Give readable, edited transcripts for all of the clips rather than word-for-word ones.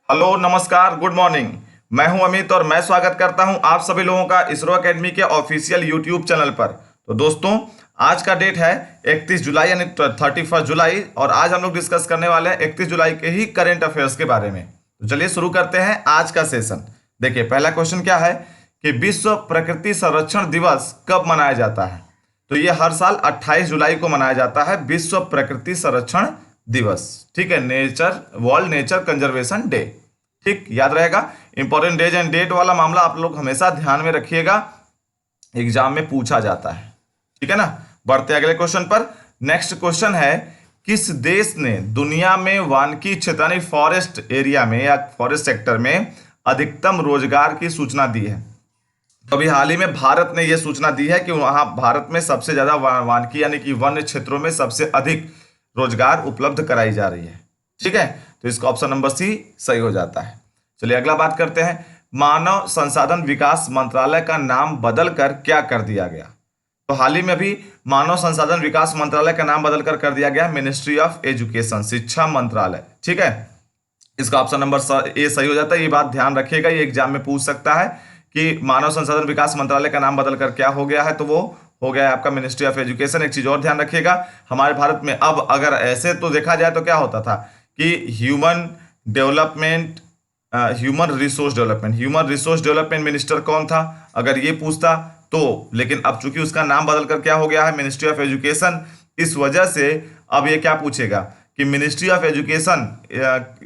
Hello, नमस्कार, good morning. मैं हूं अमित और मैं स्वागत करता हूं आप सभी लोगों का इसरो एकेडमी के ऑफिशियल यूट्यूब चैनल पर। तो दोस्तों, आज का डेट है 31 जुलाई यानी 31 जुलाई और आज हम लोग डिस्कस करने वाले हैं 31 जुलाई के ही करंट अफेयर्स के बारे में। तो चलिए शुरू करते हैं आज का सेशन। देखिए, पहला क्वेश्चन क्या है कि विश्व प्रकृति संरक्षण दिवस कब मनाया जाता है। तो ये हर साल 28 जुलाई को मनाया जाता है विश्व प्रकृति संरक्षण दिवस। ठीक है, वर्ल्ड नेचर कंजर्वेशन डे। ठीक, याद रहेगा। इंपॉर्टेंट डेज एंड डेट वाला मामला आप लोग हमेशा ध्यान में रखिएगा, एग्जाम में पूछा जाता है। ठीक है ना। बढ़ते अगले क्वेश्चन पर। नेक्स्ट क्वेश्चन है, किस देश ने दुनिया में वानिकी क्षेत्र यानी फॉरेस्ट एरिया में या फॉरेस्ट सेक्टर में अधिकतम रोजगार की सूचना दी है। तो अभी हाल ही में भारत ने यह सूचना दी है कि वहां भारत में सबसे ज्यादा वानिकी यानी कि वन्य क्षेत्रों में सबसे अधिक रोजगार उपलब्ध कराई जा रही है। ठीक है, तो इसका ऑप्शन नंबर सी सही हो जाता है। चलिए अगला बात करते हैं। मानव संसाधन विकास मंत्रालय का नाम बदलकर क्या कर दिया गया। तो हाल ही में भी मानव संसाधन विकास मंत्रालय का नाम बदलकर कर दिया गया मिनिस्ट्री ऑफ एजुकेशन, शिक्षा मंत्रालय। ठीक है, इसका ऑप्शन नंबर ए सही हो जाता है। ये बात ध्यान रखिएगा, ये एग्जाम में पूछ सकता है कि मानव संसाधन विकास मंत्रालय का नाम बदलकर क्या हो गया है। तो वो हो गया है आपका मिनिस्ट्री ऑफ एजुकेशन। एक चीज और ध्यान रखिएगा, हमारे भारत में अब अगर ऐसे तो देखा जाए तो क्या होता था कि ह्यूमन रिसोर्स डेवलपमेंट मिनिस्टर कौन था, अगर ये पूछता तो। लेकिन अब चूंकि उसका नाम बदलकर क्या हो गया है मिनिस्ट्री ऑफ एजुकेशन, इस वजह से अब ये क्या पूछेगा कि मिनिस्ट्री ऑफ एजुकेशन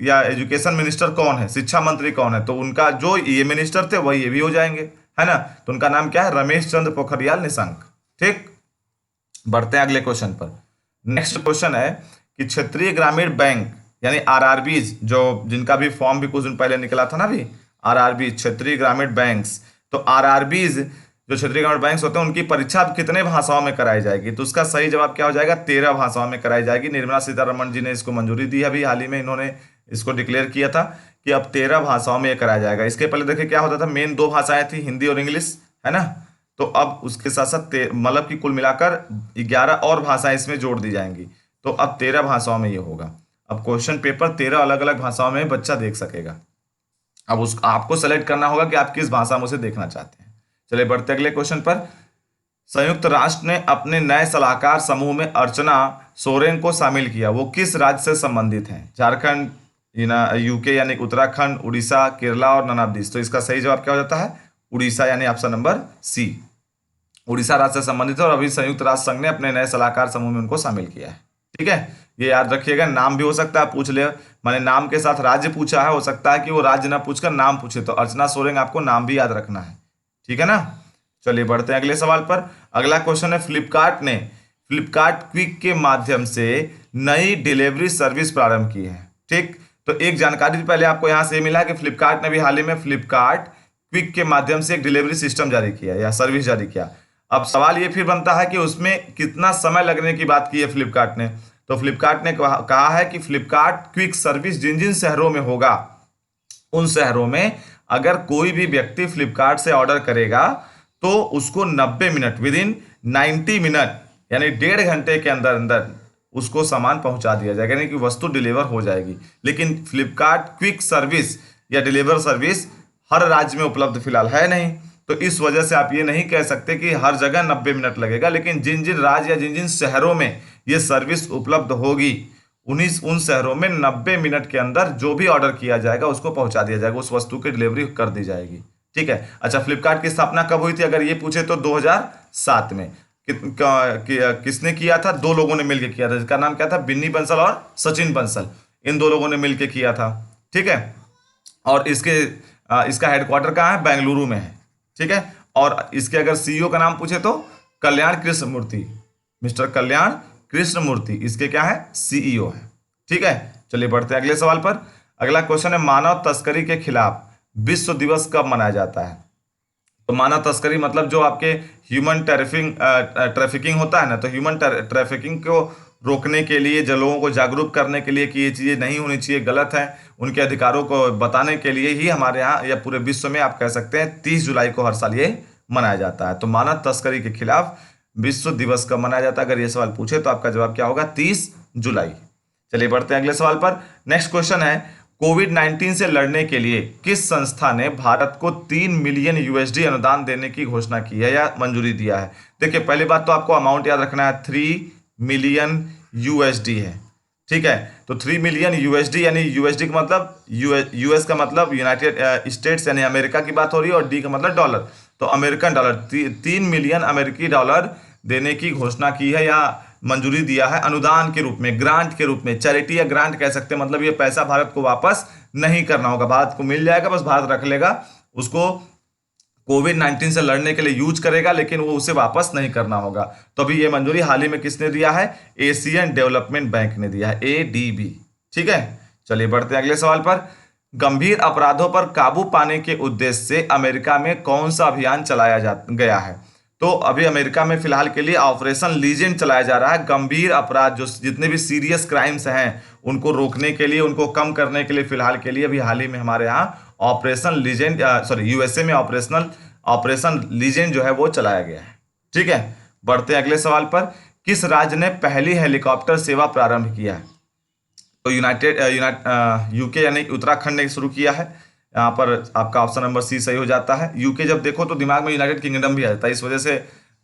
या एजुकेशन मिनिस्टर कौन है, शिक्षा मंत्री कौन है। तो उनका जो ये मिनिस्टर थे वही ये भी हो जाएंगे, है ना। तो उनका नाम क्या है, रमेश चंद्र पोखरियाल निशंक। ठीक, बढ़ते हैं अगले क्वेश्चन पर। नेक्स्ट क्वेश्चन है कि क्षेत्रीय ग्रामीण बैंक यानी आरआरबीज, जो जिनका भी फॉर्म भी कुछ दिन पहले निकला था ना, भी आरआरबी क्षेत्रीय ग्रामीण बैंक्स। तो आरआरबीज जो क्षेत्रीय ग्रामीण बैंक्स होते हैं उनकी परीक्षा कितने भाषाओं में कराई जाएगी। तो उसका सही जवाब क्या हो जाएगा, 13 भाषाओं में कराई जाएगी। निर्मला सीतारमण जी ने इसको मंजूरी दी है, अभी हाल ही में इन्होंने इसको डिक्लेयर किया था कि अब 13 भाषाओं में ये कराया जाएगा। इसके पहले देखिए क्या होता था, मेन 2 भाषाएं थी, हिंदी और इंग्लिश, है ना। तो अब उसके साथ साथ मतलब कि कुल मिलाकर 11 और भाषाएं इसमें जोड़ दी जाएंगी। तो अब 13 भाषाओं में ये होगा। अब क्वेश्चन पेपर 13 अलग अलग भाषाओं में बच्चा देख सकेगा। अब उस आपको सेलेक्ट करना होगा कि आप किस भाषा में उसे देखना चाहते हैं। चलिए बढ़ते अगले क्वेश्चन पर। संयुक्त राष्ट्र ने अपने नए सलाहकार समूह में अर्चना सोरेन को शामिल किया। वो किस राज्य से संबंधित हैं, झारखंड, यूके यानी उत्तराखंड, उड़ीसा, केरला और नन ऑफ दिस। तो इसका सही जवाब क्या हो जाता है, उड़ीसा यानी ऑप्शन नंबर सी, उड़ीसा राज्य से संबंधित है। और अभी संयुक्त राष्ट्र संघ ने अपने नए सलाहकार समूह में उनको शामिल किया है। ठीक है, ये याद रखिएगा। नाम भी हो सकता है पूछ ले, मैंने नाम के साथ राज्य पूछा है, हो सकता है कि वो राज्य ना पूछकर नाम पूछे। तो अर्चना सोरेन आपको नाम भी याद रखना है। ठीक है ना। चलिए बढ़ते हैं अगले सवाल पर। अगला क्वेश्चन है, फ्लिपकार्ट ने फ्लिपकार्ट क्विक के माध्यम से नई डिलीवरी सर्विस प्रारंभ की है। ठीक, तो एक जानकारी पहले आपको यहां से मिला कि फ्लिपकार्ट ने भी हाल ही में फ्लिपकार्ट क्विक के माध्यम से एक डिलीवरी सिस्टम जारी किया या सर्विस जारी किया। अब सवाल ये फिर बनता है कि उसमें कितना समय लगने की बात की है फ्लिपकार्ट ने। तो फ्लिपकार्ट ने कहा है कि फ्लिपकार्ट क्विक सर्विस जिन जिन शहरों में होगा उन शहरों में अगर कोई भी व्यक्ति फ्लिपकार्ट से ऑर्डर करेगा तो उसको 90 मिनट विद इन 90 मिनट यानी 1.5 घंटे के अंदर अंदर उसको सामान पहुंचा दिया जाएगा, यानी कि वस्तु डिलीवर हो जाएगी। लेकिन फ्लिपकार्ट क्विक सर्विस या डिलीवर सर्विस हर राज्य में उपलब्ध फिलहाल है नहीं। तो इस वजह से आप ये नहीं कह सकते कि हर जगह 90 मिनट लगेगा। लेकिन जिन जिन राज्य या जिन जिन शहरों में ये सर्विस उपलब्ध होगी उन शहरों में 90 मिनट के अंदर जो भी ऑर्डर किया जाएगा उसको पहुंचा दिया जाएगा, उस वस्तु की डिलीवरी कर दी जाएगी। ठीक है। अच्छा, फ्लिपकार्ट की स्थापना कब हुई थी अगर ये पूछे तो 2007 में। किसने किया था, 2 लोगों ने मिलकर किया था, जिसका नाम क्या था, बिन्नी बंसल और सचिन बंसल। इन 2 लोगों ने मिलकर किया था। ठीक है, और इसका हेडक्वार्टर कहाँ है, बेंगलुरु में है। ठीक है, और इसके अगर सीईओ का नाम पूछे तो कल्याण कृष्ण मूर्ति, मिस्टर कल्याण कृष्ण मूर्ति इसके क्या है, सीईओ है। ठीक है, चलिए बढ़ते हैं अगले सवाल पर। अगला क्वेश्चन है, मानव तस्करी के खिलाफ विश्व दिवस कब मनाया जाता है। तो मानव तस्करी मतलब जो आपके ह्यूमन ट्रैफिकिंग होता है ना, तो ह्यूमन ट्रैफिकिंग को रोकने के लिए, जो लोगों को जागरूक करने के लिए कि ये चीज़ें नहीं होनी चाहिए, गलत है, उनके अधिकारों को बताने के लिए ही हमारे यहाँ या पूरे विश्व में आप कह सकते हैं 30 जुलाई को हर साल ये मनाया जाता है। तो मानव तस्करी के खिलाफ विश्व दिवस कब मनाया जाता है, अगर ये सवाल पूछे तो आपका जवाब क्या होगा, 30 जुलाई। चलिए बढ़ते हैं अगले सवाल पर। नेक्स्ट क्वेश्चन है, कोविड-19 से लड़ने के लिए किस संस्था ने भारत को 3 मिलियन यूएसडी अनुदान देने की घोषणा की है या मंजूरी दिया है? देखिए, पहली बात तो आपको अमाउंट याद रखना है, 3 मिलियन यूएसडी है। ठीक है, तो 3 मिलियन यूएसडी यानी यूएसडी का मतलब यूएस का मतलब यूनाइटेड स्टेट्स यानी अमेरिका की बात हो रही है, और डी का मतलब डॉलर, तो अमेरिकन डॉलर 3 मिलियन अमेरिकी डॉलर देने की घोषणा की है या मंजूरी दिया है अनुदान के रूप में, ग्रांट के रूप में। चैरिटी या ग्रांट कह सकते हैं, मतलब ये पैसा भारत को वापस नहीं करना होगा, भारत को मिल जाएगा, बस भारत रख लेगा उसको, कोविड-19 से लड़ने के लिए यूज करेगा, लेकिन वो उसे वापस नहीं करना होगा। तो अभी ये मंजूरी हाल ही में किसने दिया है? एशियन डेवलपमेंट बैंक ने दिया है, एडीबी। ठीक है, चलिए बढ़ते हैं अगले सवाल पर। गंभीर अपराधों पर काबू पाने के उद्देश्य से अमेरिका में कौन सा अभियान चलाया गया है? तो अभी अमेरिका में फिलहाल के लिए ऑपरेशन लीजेंड चलाया जा रहा है। गंभीर अपराध, जो जितने भी सीरियस क्राइम्स हैं उनको रोकने के लिए, उनको कम करने के लिए फिलहाल के लिए अभी हाल ही में हमारे यहाँ ऑपरेशन लीजेंड, यूएसए में ऑपरेशन लीजेंड जो है वो चलाया गया है। ठीक है, बढ़ते हैं अगले सवाल पर। किस राज्य ने पहली हेलीकॉप्टर सेवा प्रारंभ किया है? तो यूके यानी उत्तराखंड ने शुरू किया है। यहाँ पर आपका ऑप्शन नंबर सी सही हो जाता है। यूके जब देखो तो दिमाग में यूनाइटेड किंगडम भी आ जाता है, इस वजह से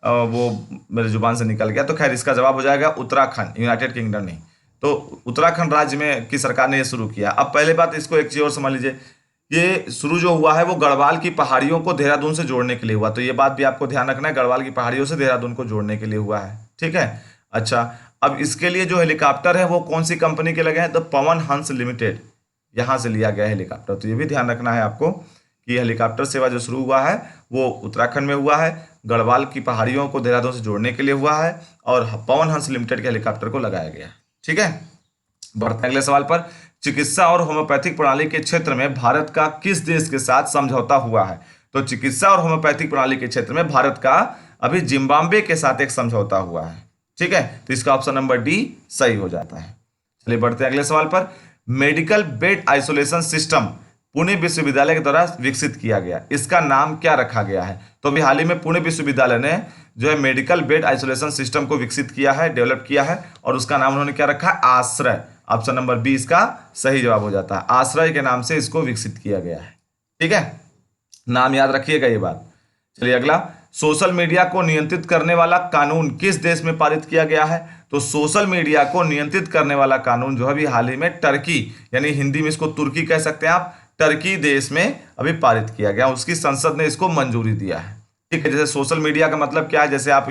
वो मेरे जुबान से निकल गया। तो खैर इसका जवाब हो जाएगा उत्तराखंड, यूनाइटेड किंगडम नहीं। तो उत्तराखंड राज्य में की सरकार ने यह शुरू किया। अब पहले बात इसको एक चीज और समझ लीजिए, ये शुरू जो हुआ है वो गढ़वाल की पहाड़ियों को देहरादून से जोड़ने के लिए हुआ। तो ये बात भी आपको ध्यान रखना है, गढ़वाल की पहाड़ियों से देहरादून को जोड़ने के लिए हुआ है। ठीक है, अच्छा, अब इसके लिए जो हेलीकॉप्टर है वो कौन सी कंपनी के लगे हैं? तो पवन हंस लिमिटेड, यहाँ से लिया गया हेलीकॉप्टर। तो ये भी ध्यान रखना है आपको कि हेलीकॉप्टर सेवा जो शुरू हुआ है वो उत्तराखंड में हुआ है, गढ़वाल की पहाड़ियों को देहरादून से जोड़ने के लिए हुआ है, और पवन हंस लिमिटेड के हेलीकॉप्टर को लगाया गया। ठीक है, बढ़ते हैं अगले सवाल पर। चिकित्सा और होम्योपैथिक प्रणाली के क्षेत्र में भारत का किस देश के साथ समझौता हुआ है? तो चिकित्सा और होम्योपैथिक प्रणाली के क्षेत्र में भारत का अभी जिम्बाब्वे के साथ एक समझौता हुआ है। ठीक है, तो इसका ऑप्शन नंबर डी सही हो जाता है। चलिए बढ़ते हैं अगले सवाल पर। Medical bed isolation system Pune विश्वविद्यालय के द्वारा विकसित किया गया, इसका नाम क्या रखा गया है? तो अभी हाल ही में पुणे विश्वविद्यालय ने जो है मेडिकल बेड आइसोलेशन सिस्टम को विकसित किया है, डेवलप किया है, और उसका नाम उन्होंने क्या रखा है? आश्रय। ऑप्शन नंबर बी इसका सही जवाब हो जाता है। आश्रय के नाम से इसको विकसित किया गया है। ठीक है, नाम याद रखिएगा ये बात। चलिए अगला, सोशल मीडिया को नियंत्रित करने वाला कानून किस देश में पारित किया गया है? तो सोशल मीडिया को नियंत्रित करने वाला कानून जो अभी हाल ही में टर्की, यानी हिंदी में इसको तुर्की कह सकते हैं आप, टर्की देश में अभी पारित किया गया, उसकी संसद ने इसको मंजूरी दिया है। ठीक है, जैसे सोशल मीडिया का मतलब क्या है, जैसे आप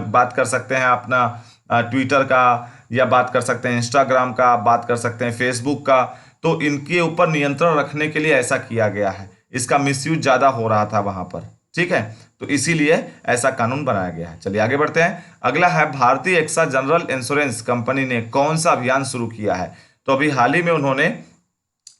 बात कर सकते हैं अपना ट्विटर का, या बात कर सकते हैं इंस्टाग्राम का, बात कर सकते हैं फेसबुक का, तो इनके ऊपर नियंत्रण रखने के लिए ऐसा किया गया है। इसका मिसयूज ज़्यादा हो रहा था वहाँ पर। ठीक है, तो इसीलिए ऐसा कानून बनाया गया है। चलिए आगे बढ़ते हैं। अगला है, भारतीय एक्सा जनरल इंश्योरेंस कंपनी ने कौन सा अभियान शुरू किया है? तो अभी हाल ही में उन्होंने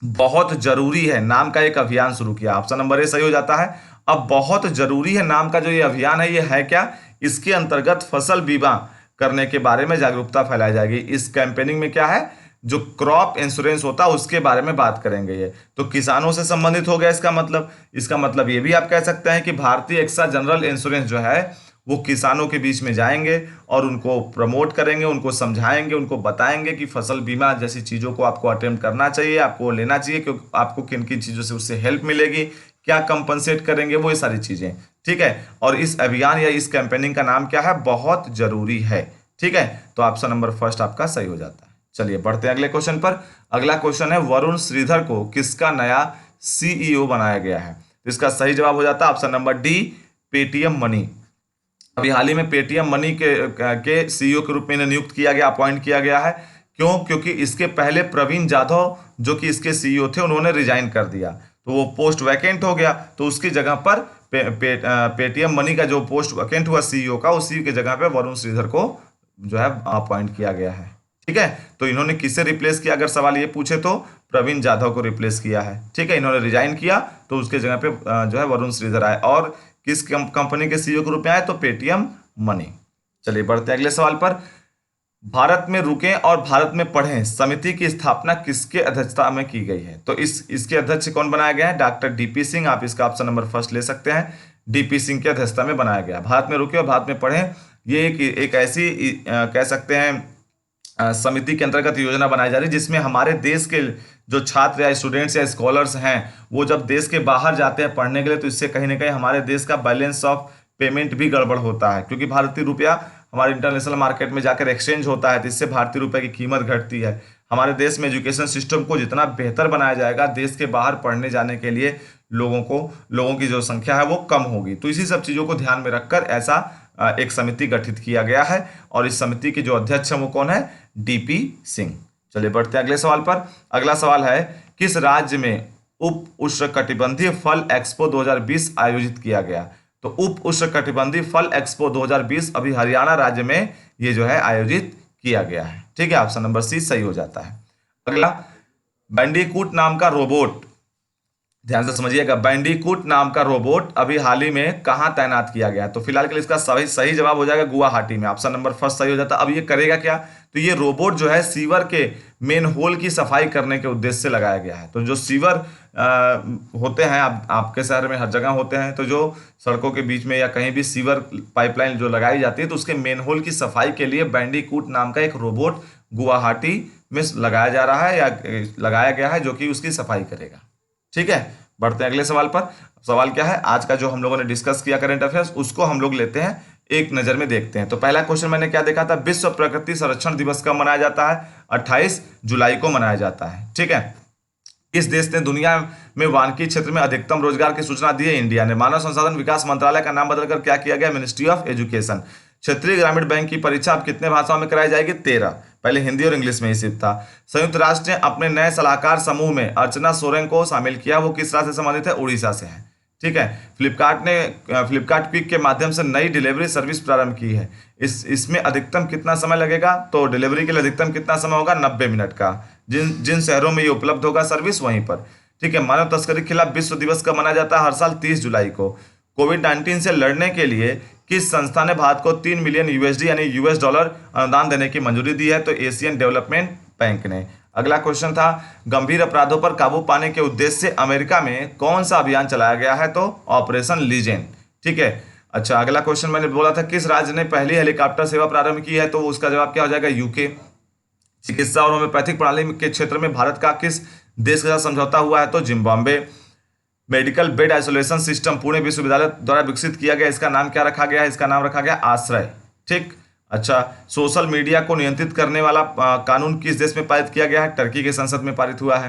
बहुत जरूरी है नाम का एक अभियान शुरू किया। ऑप्शन नंबर ए सही हो जाता है। अब बहुत जरूरी है नाम का जो ये अभियान है, ये है क्या? इसके अंतर्गत फसल बीमा करने के बारे में जागरूकता फैलाई जाएगी। इस कैंपेनिंग में क्या है, जो क्रॉप इंश्योरेंस होता है उसके बारे में बात करेंगे। ये तो किसानों से संबंधित हो गया। इसका मतलब ये भी आप कह सकते हैं कि भारतीय एक्सा जनरल इंश्योरेंस जो है वो किसानों के बीच में जाएंगे और उनको प्रमोट करेंगे, उनको समझाएंगे, उनको बताएंगे कि फसल बीमा जैसी चीज़ों को आपको अटेम्प्ट करना चाहिए, आपको लेना चाहिए, क्योंकि आपको किन किन चीज़ों से उससे हेल्प मिलेगी, क्या कंपनसेट करेंगे, वो ये सारी चीज़ें। ठीक है, और इस अभियान या इस कैंपेनिंग का नाम क्या है? बहुत जरूरी है। ठीक है, तो ऑप्शन नंबर फर्स्ट आपका सही हो जाता है। चलिए बढ़ते हैं अगले क्वेश्चन पर। अगला क्वेश्चन है, वरुण श्रीधर को किसका नया सीईओ बनाया गया है? तो इसका सही जवाब हो जाता है option number D, Paytm money. अभी हाल ही में पेटीएम मनी के सीईओ के रूप में इन्हें नियुक्त किया गया, अपॉइंट किया गया है। क्यों? क्योंकि इसके पहले प्रवीण जाधव जो कि इसके सीईओ थे, उन्होंने रिजाइन कर दिया, तो वो पोस्ट वैकेंट हो गया। तो उसकी जगह पर पेटीएम मनी का जो पोस्ट वैकेंट हुआ सीईओ का, उसी की जगह पे वरुण श्रीधर को जो है अपॉइंट किया गया है। ठीक है, तो इन्होंने किसे रिप्लेस किया? अगर सवाल ये पूछे तो प्रवीण जाधव को रिप्लेस किया है। ठीक है, इन्होंने रिजाइन किया तो उसके जगह पे जो है वरुण श्रीधर आए, और किस कंपनी के सीईओ के रूप में आए? तो पेटीएम मनी। चलिए बढ़ते हैं अगले सवाल पर। भारत में रुकें और भारत में पढ़ें समिति की स्थापना किसके अध्यक्षता में की गई है? तो इसके अध्यक्ष कौन बनाया गया है? Doctor DP Singh. आप इसका ऑप्शन नंबर फर्स्ट ले सकते हैं, डीपी सिंह की अध्यक्षता में बनाया गया। भारत में रुकें और भारत में पढ़ें, ये एक ऐसी कह सकते हैं समिति के अंतर्गत योजना बनाई जा रही है जिसमें हमारे देश के जो छात्र या स्टूडेंट्स या स्कॉलर्स हैं वो जब देश के बाहर जाते हैं पढ़ने के लिए, तो इससे कहीं ना कहीं हमारे देश का बैलेंस ऑफ पेमेंट भी गड़बड़ होता है, क्योंकि भारतीय रुपया हमारे इंटरनेशनल मार्केट में जाकर एक्सचेंज होता है, तो इससे भारतीय रुपये की कीमत घटती है। हमारे देश में एजुकेशन सिस्टम को जितना बेहतर बनाया जाएगा, देश के बाहर पढ़ने जाने के लिए लोगों की जो संख्या है वो कम होगी। तो इसी सब चीज़ों को ध्यान में रखकर ऐसा एक समिति गठित किया गया है, और इस समिति के जो अध्यक्ष हैं वो कौन है? डीपी सिंह। चलिए बढ़ते हैं अगले सवाल पर। अगला सवाल है, किस राज्य में उप उष्णकटिबंधीय फल एक्सपो 2020 आयोजित किया गया? तो उप उष्णकटिबंधीय फल एक्सपो 2020 अभी हरियाणा राज्य में ये जो है आयोजित किया गया है। ठीक है, ऑप्शन नंबर सी सही हो जाता है। अगला, बैंडीकूट नाम का रोबोट, ध्यान से समझिएगा, बैंडीकूट नाम का रोबोट अभी हाल ही में कहां तैनात किया गया? तो फिलहाल के लिए इसका सही जवाब हो जाएगा गुवाहाटी में, ऑप्शन नंबर फर्स्ट सही हो जाता है। अब ये करेगा क्या? तो ये रोबोट जो है सीवर के मेन होल की सफाई करने के उद्देश्य से लगाया गया है। तो जो सीवर होते हैं, आपके शहर में हर जगह होते हैं, तो जो सड़कों के बीच में या कहीं भी सीवर पाइपलाइन जो लगाई जाती है, तो उसके मेन होल की सफाई के लिए बैंडीकूट नाम का एक रोबोट गुवाहाटी में लगाया जा रहा है या लगाया गया है, जो कि उसकी सफाई करेगा। ठीक है, बढ़ते हैं अगले सवाल पर। सवाल क्या है? आज का जो हम लोगों ने डिस्कस किया करंट अफेयर्स, उसको हम लोग लेते हैं, एक नजर में देखते हैं। तो पहला क्वेश्चन मैंने क्या देखा था? विश्व प्रकृति संरक्षण दिवस कब मनाया जाता है? 28 जुलाई को मनाया जाता है। ठीक है, किस देश ने दुनिया में वानिकी क्षेत्र में अधिकतम रोजगार की सूचना दी है? इंडिया ने। मानव संसाधन विकास मंत्रालय का नाम बदलकर क्या किया गया? Ministry of education. क्षेत्रीय ग्रामीण बैंक की परीक्षा अब कितने भाषाओं में कराई जाएगी? 13। पहले हिंदी और इंग्लिश में ही सिर्फ था। संयुक्त राष्ट्र ने अपने नए सलाहकार समूह में अर्चना सोरेन को शामिल किया, वो किस राज्य से संबंधित है? उड़ीसा से है। ठीक है, फ्लिपकार्ट क्विक के माध्यम से नई डिलीवरी सर्विस प्रारंभ की है। इसमें अधिकतम कितना समय लगेगा? तो डिलीवरी के लिए अधिकतम कितना समय होगा? 90 मिनट का। जिन शहरों में ये उपलब्ध होगा सर्विस, वहीं पर। ठीक है, मानव तस्करी के खिलाफ विश्व दिवस कब मनाया जाता है? हर साल 30 जुलाई को। कोविड-19 से लड़ने के लिए किस संस्था ने भारत को 3 मिलियन यूएसडी यानी यूएस डॉलर अनुदान देने की मंजूरी दी है? तो एशियन डेवलपमेंट बैंक ने। अगला क्वेश्चन था, गंभीर अपराधों पर काबू पाने के उद्देश्य से अमेरिका में कौन सा अभियान चलाया गया है? तो ऑपरेशन लीजेंड। ठीक है, अच्छा, अगला क्वेश्चन मैंने बोला था, किस राज्य ने पहली हेलीकॉप्टर सेवा प्रारंभ की है? तो उसका जवाब क्या हो जाएगा? यूके। चिकित्सा और होम्योपैथिक प्रणाली के क्षेत्र में भारत का किस देश के साथ समझौता हुआ है? तो Zimbabwe. Medical bed isolation system Pune विश्वविद्यालय द्वारा विकसित किया गया, इसका नाम क्या रखा गया है? इसका नाम रखा गया आश्रय। ठीक, अच्छा, सोशल मीडिया को नियंत्रित करने वाला कानून किस देश में पारित किया गया है? टर्की के संसद में पारित हुआ है।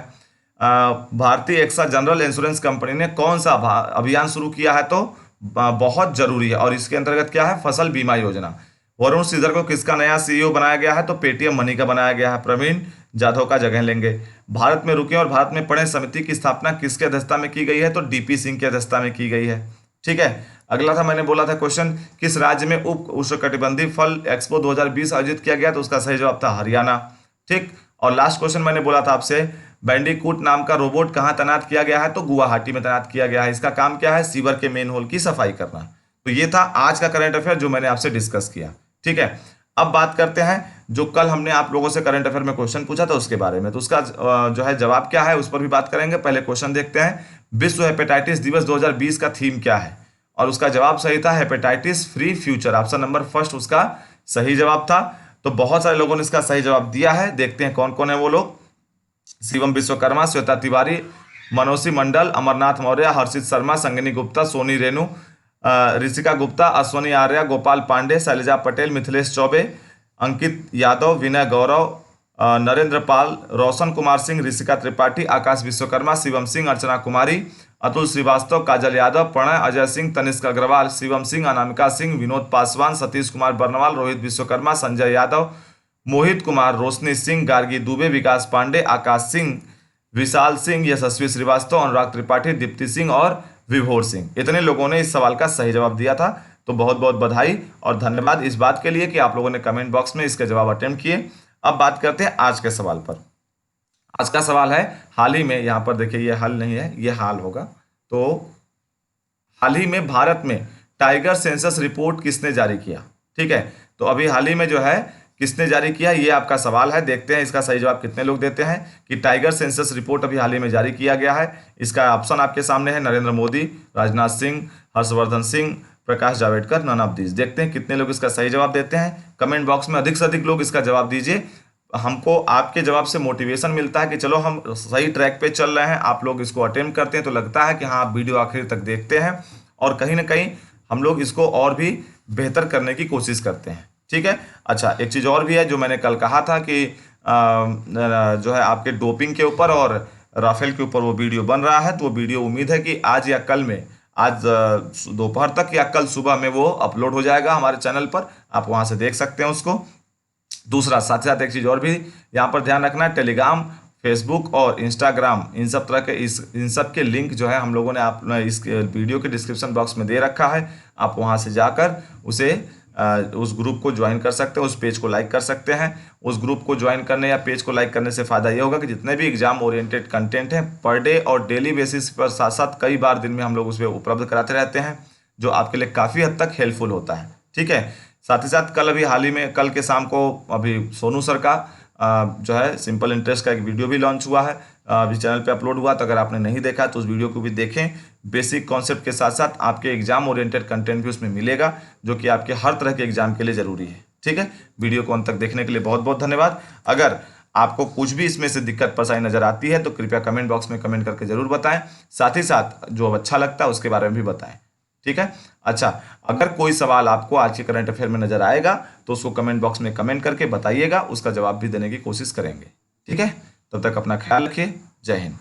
भारतीय एक्सा जनरल इंश्योरेंस कंपनी ने कौन सा अभियान शुरू किया है? तो बहुत जरूरी है, और इसके अंतर्गत क्या है? फसल बीमा योजना। वरुण श्रीधर को किसका नया सीईओ बनाया गया है? तो पेटीएम मनी का बनाया गया है। प्रवीण जाधव का जगह लेंगे। भारत में रुके और भारत में पढ़े समिति की स्थापना किसके अध्यक्षता में की गई है? तो डीपी सिंह की अध्यक्षता में की गई है। ठीक है, अगला था, मैंने बोला था क्वेश्चन, किस राज्य में उप उष्णकटिबंधीय फल एक्सपो 2020 आयोजित किया गया? तो उसका सही जवाब था हरियाणा। ठीक, और लास्ट क्वेश्चन मैंने बोला था आपसे, बैंडीकूट नाम का रोबोट कहाँ तैनात किया गया है? तो गुवाहाटी में तैनात किया गया है। इसका काम क्या है? सीवर के मेन होल की सफाई करना। तो ये था आज का करंट अफेयर जो मैंने आपसे डिस्कस किया। ठीक है, अब बात करते हैं जो कल हमने आप लोगों से करंट अफेयर में क्वेश्चन पूछा था उसके बारे में, तो उसका जो है जवाब क्या है उस पर भी बात करेंगे। पहले क्वेश्चन देखते हैं, विश्व हेपेटाइटिस दिवस 2020 का थीम क्या है? और उसका जवाब सही था hepatitis free future, option number first उसका सही जवाब था। तो बहुत सारे लोगों ने इसका सही जवाब दिया है, देखते हैं कौन कौन है वो लोग। शिवम विश्वकर्मा, श्वेता तिवारी, मनोसी मंडल, अमरनाथ मौर्य, हर्षित शर्मा, संगिनी गुप्ता, सोनी रेणु, ऋषिका गुप्ता, अश्वनी आर्या, गोपाल पांडे, शैलजा पटेल, मिथिलेश चौबे, अंकित यादव, विनय गौरव, नरेंद्र पाल, रोशन कुमार सिंह, ऋषिका त्रिपाठी, आकाश विश्वकर्मा, शिवम सिंह, अर्चना कुमारी, अतुल श्रीवास्तव, काजल यादव, प्रणय, अजय सिंह, तनिष्क अग्रवाल, शिवम सिंह, अनामिका सिंह, विनोद पासवान, सतीश कुमार बर्नवाल, रोहित विश्वकर्मा, संजय यादव, मोहित कुमार, रोशनी सिंह, गार्गी दुबे, विकास पांडे, आकाश सिंह, विशाल सिंह, यशस्वी श्रीवास्तव, अनुराग त्रिपाठी, दीप्ति सिंह और विभोर सिंह। इतने लोगों ने इस सवाल का सही जवाब दिया था। तो बहुत बहुत बधाई और धन्यवाद इस बात के लिए कि आप लोगों ने कमेंट बॉक्स में इसके जवाब अटेम्प्ट किए। अब बात करते हैं आज के सवाल पर। आज का सवाल है, हाल ही में, यहाँ पर देखिए ये हल नहीं है, ये हाल होगा। तो हाल ही में भारत में टाइगर सेंसस रिपोर्ट किसने जारी किया? ठीक है, तो अभी हाल ही में जो है किसने जारी किया, ये आपका सवाल है। देखते हैं इसका सही जवाब कितने लोग देते हैं कि टाइगर सेंसस रिपोर्ट अभी हाल ही में जारी किया गया है। इसका ऑप्शन आपके सामने है, Narendra Modi, Rajnath Singh, Harshvardhan Singh, Prakash Javadekar, none of this. देखते हैं कितने लोग इसका सही जवाब देते हैं। कमेंट बॉक्स में अधिक से अधिक लोग इसका जवाब दीजिए। हमको आपके जवाब से मोटिवेशन मिलता है कि चलो हम सही ट्रैक पे चल रहे हैं, आप लोग इसको अटेम्प्ट करते हैं तो लगता है कि हाँ आप वीडियो आखिर तक देखते हैं और कहीं ना कहीं हम लोग इसको और भी बेहतर करने की कोशिश करते हैं। ठीक है। अच्छा, एक चीज़ और भी है जो मैंने कल कहा था कि जो है आपके डोपिंग के ऊपर और राफेल के ऊपर वो वीडियो बन रहा है, तो वो वीडियो उम्मीद है कि आज या कल में, आज दोपहर तक या कल सुबह में वो अपलोड हो जाएगा हमारे चैनल पर, आप वहाँ से देख सकते हैं उसको। दूसरा साथ ही साथ एक चीज़ और भी यहाँ पर ध्यान रखना है, टेलीग्राम, फेसबुक और इंस्टाग्राम, इन सब तरह के इन सब के लिंक जो है हम लोगों ने आप इस वीडियो के डिस्क्रिप्शन बॉक्स में दे रखा है। आप वहाँ से जाकर उसे उस ग्रुप को ज्वाइन कर सकते हैं, उस पेज को लाइक कर सकते हैं। उस ग्रुप को ज्वाइन करने या पेज को लाइक करने से फ़ायदा ये होगा कि जितने भी एग्जाम ओरिएंटेड कंटेंट हैं पर डे और डेली बेसिस पर, साथ साथ कई बार दिन में हम लोग उस पर उपलब्ध कराते रहते हैं, जो आपके लिए काफ़ी हद तक हेल्पफुल होता है। ठीक है। साथ ही साथ कल अभी हाल ही में, कल के शाम को अभी सोनू सर का जो है सिंपल इंटरेस्ट का एक वीडियो भी लॉन्च हुआ है, अभी चैनल पे अपलोड हुआ, तो अगर आपने नहीं देखा तो उस वीडियो को भी देखें। बेसिक कॉन्सेप्ट के साथ साथ आपके एग्जाम ओरिएंटेड कंटेंट भी उसमें मिलेगा, जो कि आपके हर तरह के एग्जाम के लिए ज़रूरी है। ठीक है। वीडियो को अंत तक देखने के लिए बहुत बहुत धन्यवाद। अगर आपको कुछ भी इसमें से दिक्कत परेशानी नजर आती है तो कृपया कमेंट बॉक्स में कमेंट करके जरूर बताएं, साथ ही साथ जो अच्छा लगता है उसके बारे में भी बताएं। ठीक है। अच्छा, अगर कोई सवाल आपको आज के करंट अफेयर में नजर आएगा तो उसको कमेंट बॉक्स में कमेंट करके बताइएगा, उसका जवाब भी देने की कोशिश करेंगे। ठीक है। तब तक अपना ख्याल रखिए। जय हिंद।